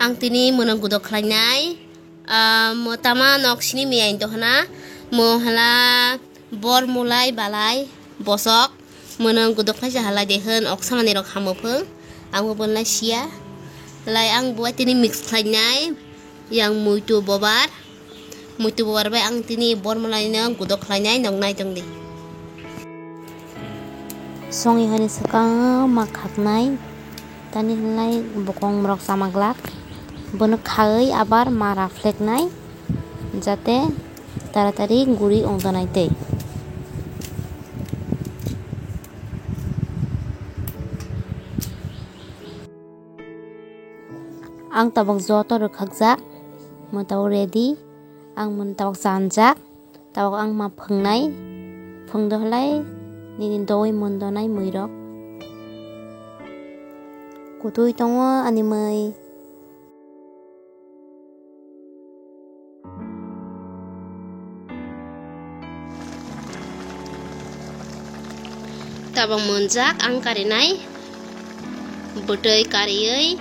Ang tini munang gudok khlainai mo tama nok sini miyain to hana mo hala bor mulai balai bosok munang gudok khlai hala dehan ok samani rok hamopung ang bonlai sia lai ang buat tini mix khlainai yang muitu bobar bai ang tini bor mulai nang gudok khlainai nong nai tongdi songi hani sakang makhaknai tani lai bokong merok samaglak bono khai abar mara fleknai jate taratari guri ongtonai tei ang tabak joto rekhagjak motau ready ang mun tabak sanjak tabak ang ma phangnai phangdo halai nini doi mondonai muirok kutui tongo animai tabang monjak ang karinai botoi kariei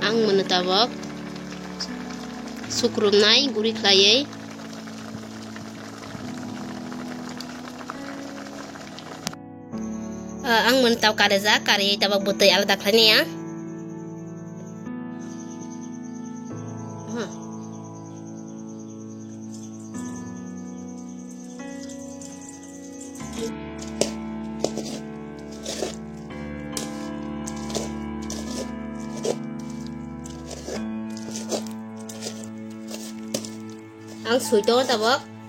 ang menetabak sukrumnai guri klayei ang menetaw kareza kari tabak botoi alada klane ya ang suito tabak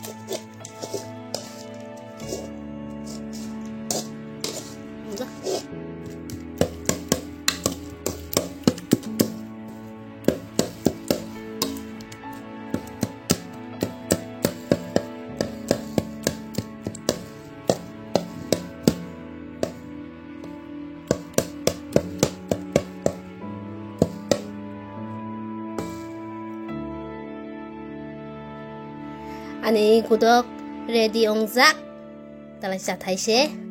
ani gudok ready ongjak talai chathai se